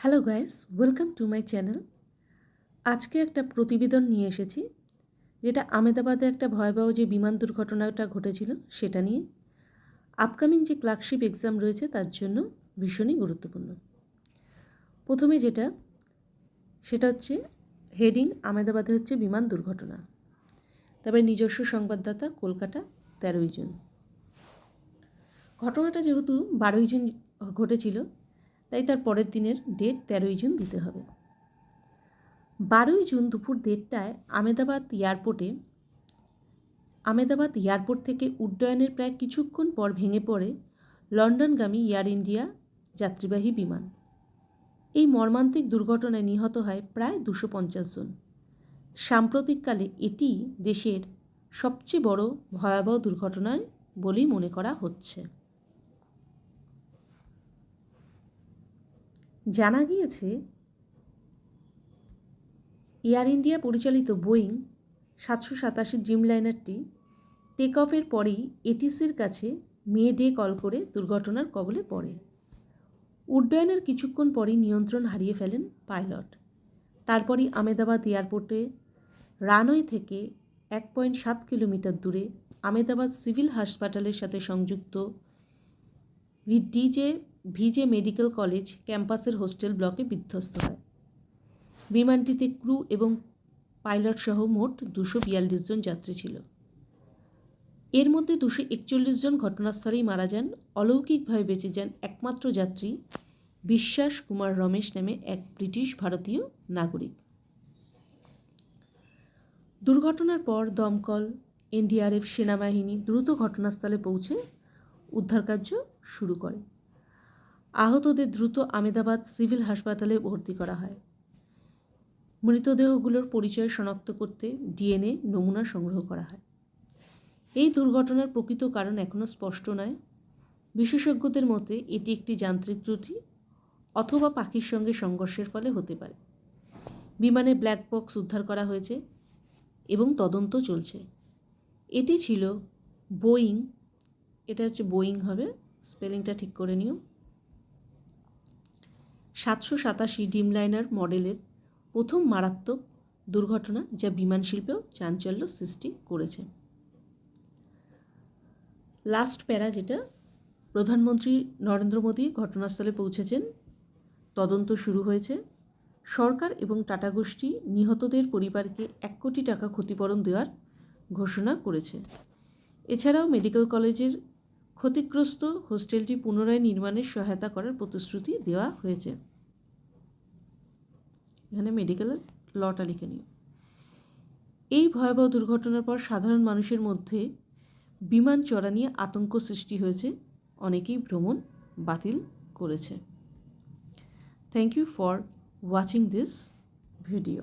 Hello guys, welcome to my channel. আজকে একটা প্রতিবেদন নিয়ে এসেছি, যেটা আমেদাবাদে একটা ভয়াবহ যে বিমান দুর্ঘটনাটা ঘটেছিল সেটা নিয়ে। আপকামিং যে ক্লার্কশিপ এক্সাম রয়েছে তার জন্য ভীষণই গুরুত্বপূর্ণ। প্রথমে সেটা হচ্ছে হেডিং, আমেদাবাদে হচ্ছে বিমান দুর্ঘটনা। তবে নিজস্ব সংবাদদাতা, কলকাতা, 13ই জুন। ঘটনাটা যেহেতু 12ই জুন ঘটেছিল, তাই তার পরের দিনের ডেট 13ই জুন দিতে হবে। 12ই জুন দুপুর 1:30টায় আমেদাবাদ এয়ারপোর্ট থেকে উড্ডয়নের প্রায় কিছুক্ষণ পর ভেঙে পড়ে লন্ডনগামী এয়ার ইন্ডিয়া যাত্রীবাহী বিমান। এই মর্মান্তিক দুর্ঘটনায় নিহত হয় প্রায় 250 জন। সাম্প্রতিককালে এটি দেশের সবচেয়ে বড় ভয়াবহ দুর্ঘটনায় বলেই মনে করা হচ্ছে। জানা গিয়েছে, এয়ার ইন্ডিয়া পরিচালিত বোয়িং 787 ড্রিমলাইনারটি টেক অফের পরেই এটিসির কাছে মে ডে কল করে দুর্ঘটনার কবলে পড়ে। উড্ডয়নের কিছুক্ষণ পরেই নিয়ন্ত্রণ হারিয়ে ফেলেন পাইলট। তারপরই আমেদাবাদ এয়ারপোর্টে রানওয়ে থেকে 1.7 কিলোমিটার দূরে আমেদাবাদ সিভিল হাসপাতালের সাথে সংযুক্ত ভিজে মেডিকেল কলেজ ক্যাম্পাসের হোস্টেল ব্লকে বিধ্বস্ত হয়। বিমানটিতে ক্রু এবং পাইলট সহ মোট 242 জন যাত্রী ছিল। এর মধ্যে 241 জন ঘটনাস্থলেই মারা যান। অলৌকিকভাবে বেঁচে যান একমাত্র যাত্রী বিশ্বাস কুমার রমেশ নামে এক ব্রিটিশ ভারতীয় নাগরিক। দুর্ঘটনার পর দমকল, এনডিআরএফ, সেনাবাহিনী দ্রুত ঘটনাস্থলে পৌঁছে উদ্ধারকার্য শুরু করে। আহতদের দ্রুত আমেদাবাদ সিভিল হাসপাতালে ভর্তি করা হয়। মৃতদেহগুলোর পরিচয় শনাক্ত করতে ডিএনএ নমুনা সংগ্রহ করা হয়। এই দুর্ঘটনার প্রকৃত কারণ এখনও স্পষ্ট নয়। বিশেষজ্ঞদের মতে এটি একটি যান্ত্রিক ত্রুটি অথবা পাখির সঙ্গে সংঘর্ষের ফলে হতে পারে। বিমানে ব্ল্যাক বক্স উদ্ধার করা হয়েছে এবং তদন্ত চলছে। এটি ছিল বোয়িং, এটা হচ্ছে বোয়িং হবে, স্পেলিংটা ঠিক করে নিও, 787 ড্রিমলাইনার মডেলের প্রথম মারাত্মক দুর্ঘটনা, যা বিমান শিল্পেও চাঞ্চল্য সৃষ্টি করেছে। লাস্ট প্যারা, যেটা প্রধানমন্ত্রী নরেন্দ্র মোদী ঘটনাস্থলে পৌঁছেছেন, তদন্ত শুরু হয়েছে। সরকার এবং টাটা গোষ্ঠী নিহতদের পরিবারকে 1 কোটি টাকা ক্ষতিপূরণ দেওয়ার ঘোষণা করেছে। এছাড়াও মেডিকেল কলেজের ক্ষতিগ্রস্ত হোস্টেলটি পুনরায় নির্মাণের সহায়তা করার প্রতিশ্রুতি দেওয়া হয়েছে। এখানে মেডিকেলের লটা লিখে নিও। এই ভয়াবহ দুর্ঘটনার পর সাধারণ মানুষের মধ্যে বিমান চড়া নিয়ে আতঙ্ক সৃষ্টি হয়েছে। অনেকেই ভ্রমণ বাতিল করেছে। Thank you for watching this video.